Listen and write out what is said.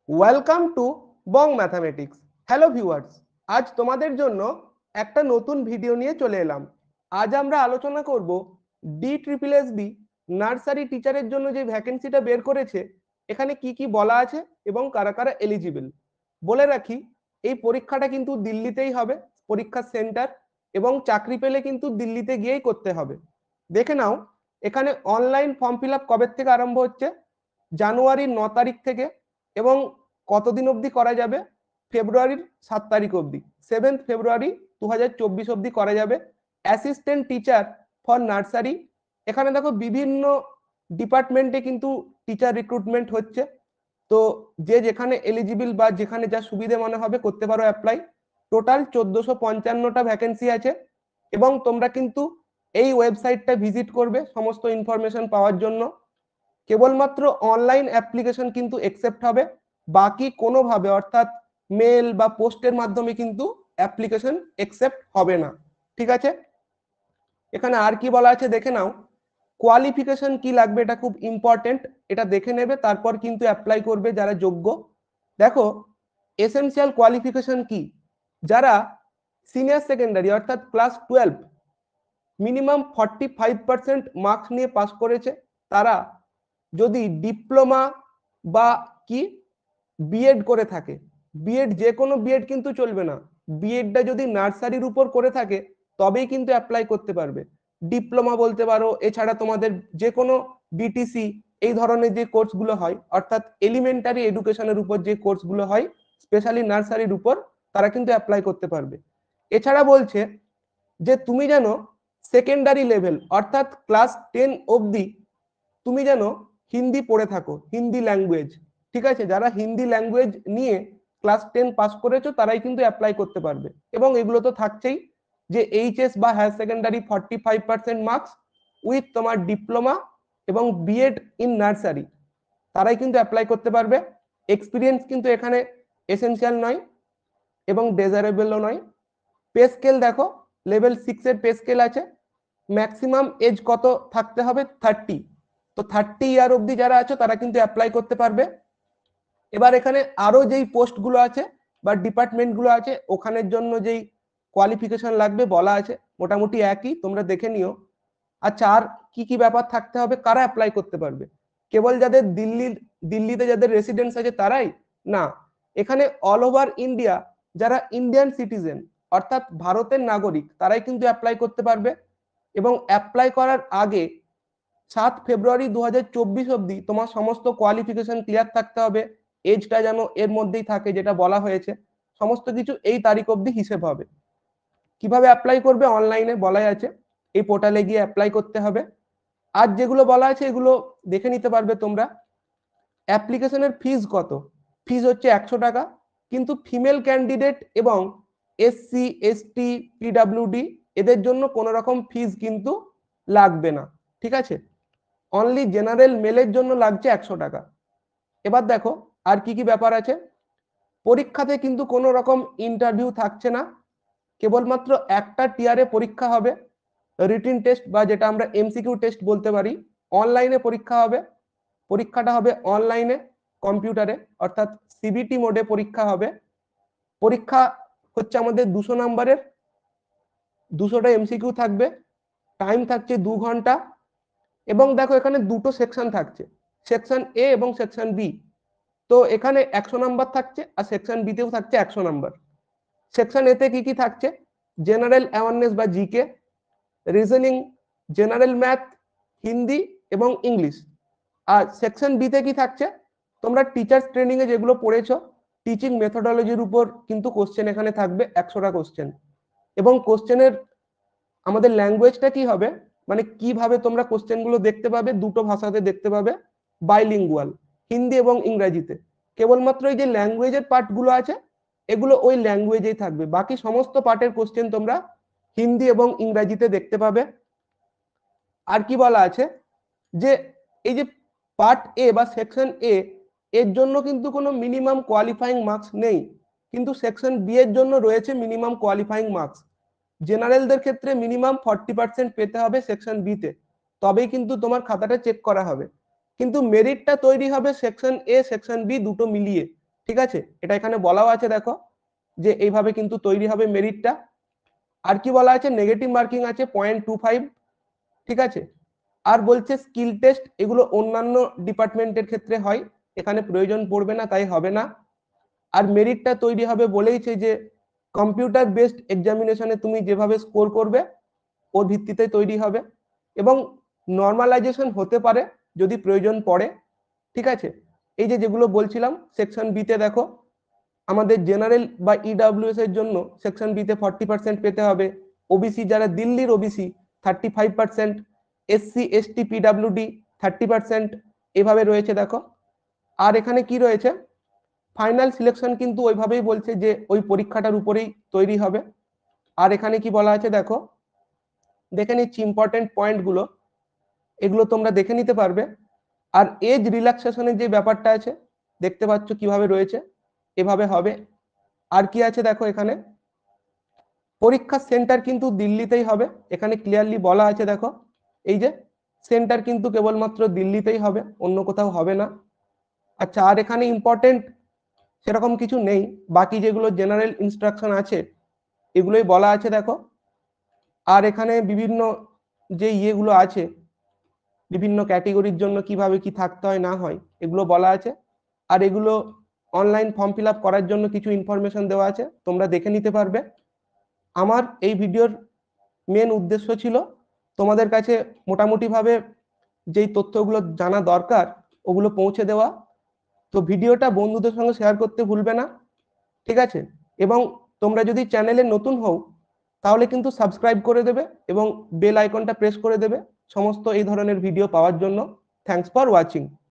Welcome to Bong mathematics. Hello viewers, আজ তোমাদের জন্য একটা নতুন ভিডিও নিয়ে চলে এলাম। আজ আমরা আলোচনা করব DSSB নার্সারি টিচারের জন্য যে ভ্যাকেন্সিটা বের করেছে, এখানে কি কি বলা আছে এবং কারা কারা এলিজিবল। বলে রাখি, এই পরীক্ষাটা কিন্তু দিল্লিতেই হবে, পরীক্ষার সেন্টার, এবং চাকরি পেলে কিন্তু দিল্লিতে গিয়েই করতে হবে। দেখে নাও, এখানে অনলাইন ফর্ম ফিল আপ কবে থেকে আরম্ভ হচ্ছে, জানুয়ারির 9 তারিখ থেকে, এবং কতদিন অবধি করা যাবে, ফেব্রুয়ারির 7 তারিখ অবধি, 7 ফেব্রুয়ারি 2024 অবধি করা যাবে। অ্যাসিস্ট্যান্ট টিচার ফর নার্সারি, এখানে দেখো বিভিন্ন ডিপার্টমেন্টে কিন্তু টিচার রিক্রুটমেন্ট হচ্ছে। তো যে যেখানে এলিজিবল বা যেখানে যা সুবিধে মনে হবে করতে পারো অ্যাপ্লাই। টোটাল 1455টা ভ্যাকেন্সি আছে, এবং তোমরা কিন্তু এই ওয়েবসাইটটা ভিজিট করবে সমস্ত ইনফরমেশন পাওয়ার জন্য। কেবলমাত্র অনলাইন অ্যাপ্লিকেশন কিন্তু একসেপ্ট হবে, বাকি কোনোভাবে অর্থাৎ মেল বা পোস্টের মাধ্যমে কিন্তু অ্যাপ্লিকেশন একসেপ্ট হবে না। ঠিক আছে, এখানে আর কি বলা আছে দেখে নাও। কোয়ালিফিকেশন কি লাগবে এটা খুব ইম্পর্টেন্ট, এটা দেখে নেবে, তারপর কিন্তু অ্যাপ্লাই করবে যারা যোগ্য। দেখো, এসেনশিয়াল কোয়ালিফিকেশন কি, যারা সিনিয়র সেকেন্ডারি অর্থাৎ ক্লাস 12 মিনিমাম 45% মার্কস নিয়ে পাস করেছে, তারা যদি ডিপ্লোমা বা কি বিএড করে থাকে, বিএড যে কোনো বিএড কিন্তু চলবে না, বিএডটা যদি নার্সারির উপর করে থাকে তবেই কিন্তু অ্যাপ্লাই করতে পারবে। ডিপ্লোমা বলতে পারো, এছাড়া তোমাদের যে কোনো বিটিসি, এই ধরনের যে কোর্সগুলো হয় অর্থাৎ এলিমেন্টারি এডুকেশনের উপর যে কোর্সগুলো হয় স্পেশালি নার্সারির উপর, তারা কিন্তু অ্যাপ্লাই করতে পারবে। এছাড়া বলছে যে তুমি যেন সেকেন্ডারি লেভেল অর্থাৎ ক্লাস 10 অবধি তুমি যেন হিন্দি পড়ে থাকো, হিন্দি ল্যাঙ্গুয়েজ। ঠিক আছে, যারা হিন্দি ল্যাঙ্গুয়েজ নিয়ে ক্লাস 10 পাস করেছো তারাই কিন্তু অ্যাপ্লাই করতে পারবে। এবং এগুলো তো থাকছেই, যে এইচএস বা হায়ার সেকেন্ডারি 45% মার্কস উইথ তোমার ডিপ্লোমা এবং বিএড ইন নার্সারি, তারাই কিন্তু অ্যাপ্লাই করতে পারবে। এক্সপিরিয়েন্স কিন্তু এখানে এসেনশিয়াল নয় এবং ডেজারেবলও নয়। পে স্কেল দেখো, লেভেল 6 এর পে স্কেল আছে। ম্যাক্সিমাম এজ কত থাকতে হবে, 30। তো 30 ইয়ার অবধি যারা আছো তারা কিন্তু অ্যাপ্লাই করতে পারবে। এবার এখানে আরো যেই পোস্টগুলো আছে বা ডিপার্টমেন্টগুলো আছে, ওখানের জন্য যেই কোয়ালিফিকেশন লাগবে বলা আছে, মোটামুটি একই, তোমরা দেখে নিও। আচ্ছা, আর কি কি ব্যাপার থাকতে হবে, কারা অ্যাপ্লাই করতে পারবে, কেবল যাদের দিল্লিতে যাদের রেসিডেন্স আছে তারাই না, এখানে অল ওভার ইন্ডিয়া যারা ইন্ডিয়ান সিটিজেন অর্থাৎ ভারতের নাগরিক তারাই কিন্তু অ্যাপ্লাই করতে পারবে। এবং অ্যাপ্লাই করার আগে 7 ফেব্রুয়ারি 2024 অবধি তোমার সমস্ত কোয়ালিফিকেশন ক্লিয়ার থাকতে হবে, এজটা যেন এর মধ্যেই থাকে যেটা বলা হয়েছে, সমস্ত কিছু এই তারিখ অবধি হিসেব হবে। কিভাবে অ্যাপ্লাই করবে, অনলাইনে বলাই আছে, এই পোর্টালে গিয়ে অ্যাপ্লাই করতে হবে। আর যেগুলো বলা আছে এগুলো দেখে নিতে পারবে তোমরা। অ্যাপ্লিকেশনের ফিজ কত, ফিজ হচ্ছে 100 টাকা, কিন্তু ফিমেল ক্যান্ডিডেট এবং এসসি এসটি পিডাব্লিউডি এদের জন্য কোনো রকম ফিজ কিন্তু লাগবে না। ঠিক আছে, অনলি জেনারেল মেলের জন্য লাগছে 100 টাকা। এবার দেখো আর কি কি ব্যাপার আছে। পরীক্ষাতে কিন্তু কোনো রকম ইন্টারভিউ থাকছে না, কেবলমাত্র একটা টিয়ারে পরীক্ষা হবে, রিটিন টেস্ট বা যেটা আমরা এমসিকিউ টেস্ট বলতে পারি। অনলাইনে পরীক্ষা হবে, পরীক্ষাটা হবে অনলাইনে কম্পিউটারে অর্থাৎ সিবিটি মোডে পরীক্ষা হবে। পরীক্ষা হচ্ছে আমাদের 200 নম্বরের, 200টা এমসিকিউ থাকবে, টাইম থাকছে 2 ঘন্টা। এবং দেখো এখানে দুটো সেকশন থাকছে, সেকশন এ এবং সেকশন বি। তো এখানে 100 নম্বর থাকছে আর সেকশন বিতেও থাকছে 100 নম্বর। সেকশন এতে কি কি থাকছে, জেনারেল অ্যাওয়ারনেস বা GK, reasoning, general math, Hindi এবং ইংলিশ। আর সেকশন বিতে কি থাকছে, তোমরা টিচার্স ট্রেনিং এ যেগুলো পড়েছো টিচিং মেথোডোলজির উপর কিন্তু কোশ্চেন এখানে থাকবে, 100টা কোশ্চেন। এবং কোশ্চেনের আমাদের ল্যাঙ্গুয়েজটা কি হবে, মানে কিভাবে তোমরা কোশ্চেন গুলো দেখতে পাবে, দুটো ভাষাতে দেখতে পাবে, বাইলিঙ্গুয়াল, হিন্দি এবং ইংরেজিতে। কেবলমাত্র এই যে ল্যাঙ্গুয়েজের পার্ট গুলো আছে এগুলো ওই ল্যাঙ্গুয়েজেই থাকবে, বাকি সমস্ত পার্টের কোশ্চেন তোমরা হিন্দি এবং ইংরেজিতে দেখতে পাবে। আর কি বলা আছে, যে এই যে পার্ট এ বা সেকশন এ, এর জন্য কিন্তু কোনো মিনিমাম কোয়ালিফাইং মার্কস নেই, কিন্তু সেকশন বি এর জন্য রয়েছে মিনিমাম কোয়ালিফাইং মার্কস। জেনারেলদের ক্ষেত্রে মিনিমাম 40% পেতে হবে সেকশন বি তে, তবেই কিন্তু তোমার খাতাটা চেক করা হবে। কিন্তু মেরিটটা তৈরি হবে সেকশন এ সেকশন বি দুটো মিলিয়ে। ঠিক আছে, এটা এখানে বলাও আছে দেখো যে এইভাবে কিন্তু তৈরি হবে মেরিটটা। আর কি বলা আছে, নেগেটিভ মার্কিং আছে 0.25, ঠিক আছে। আর বলছে স্কিল টেস্ট, এগুলো অন্যান্য ডিপার্টমেন্টের ক্ষেত্রে হয়, এখানে প্রয়োজন পড়বে না, তাই হবে না। আর মেরিটটা তৈরি হবে বলেইছে যে কম্পিউটার বেসড এক্সামিনেশনে তুমি যেভাবে স্কোর করবে ওর ভিত্তিতে তৈরি হবে, এবং নর্মালাইজেশন হতে পারে যদি প্রয়োজন পড়ে, ঠিক আছে। এই যে যেগুলো বলছিলাম সেকশন বিতে দেখো, আমাদের জেনারেল বা ইডাব্লিউএস এর জন্য সেকশন বিতে 40% পেতে হবে, ওবিসি যারা দিল্লির ওবিসি 35%, এসসি এসটি পিডাব্লিউডি 30%, এভাবে রয়েছে দেখো। আর এখানে কি রয়েছে, ফাইনাল সিলেকশন কিন্তু ওইভাবেই বলছে যে ওই পরীক্ষাটার উপরেই তৈরি হবে। আর এখানে কি বলা আছে দেখো, দেখে নিচ্ছি ইম্পর্টেন্ট পয়েন্টগুলো, এগুলো তোমরা দেখে নিতে পারবে। আর এজ রিল্যাক্সেশনের যে ব্যাপারটা আছে দেখতে পাচ্ছ কিভাবে রয়েছে, এভাবে হবে। আর কি আছে দেখো, এখানে পরীক্ষার সেন্টার কিন্তু দিল্লিতেই হবে, এখানে ক্লিয়ারলি বলা আছে দেখো, এই যে সেন্টার কিন্তু কেবলমাত্র দিল্লিতেই হবে, অন্য কোথাও হবে না। আচ্ছা, আর এখানে ইম্পর্টেন্ট সেরকম কিছু নেই, বাকি যেগুলো জেনারেল ইনস্ট্রাকশন আছে এগুলোই বলা আছে দেখো। আর এখানে বিভিন্ন যে ইয়েগুলো আছে, বিভিন্ন ক্যাটেগরির জন্য কিভাবে কি থাকতে হয় না হয় এগুলো বলা আছে। আর এগুলো অনলাইন ফর্ম ফিল আপ করার জন্য কিছু ইনফরমেশন দেওয়া আছে, তোমরা দেখে নিতে পারবে। আমার এই ভিডিওর মেন উদ্দেশ্য ছিল তোমাদের কাছে মোটামুটি ভাবে যেই তথ্যগুলো জানা দরকার ওগুলো পৌঁছে দেওয়া। তো ভিডিওটা বন্ধুদের সঙ্গে শেয়ার করতে ভুলবে না, ঠিক আছে। এবং তোমরা যদি চ্যানেলে নতুন হও তাহলে কিন্তু সাবস্ক্রাইব করে দেবে এবং বেল আইকনটা প্রেস করে দেবে সমস্ত এই ধরনের ভিডিও পাওয়ার জন্য। Thanks for watching.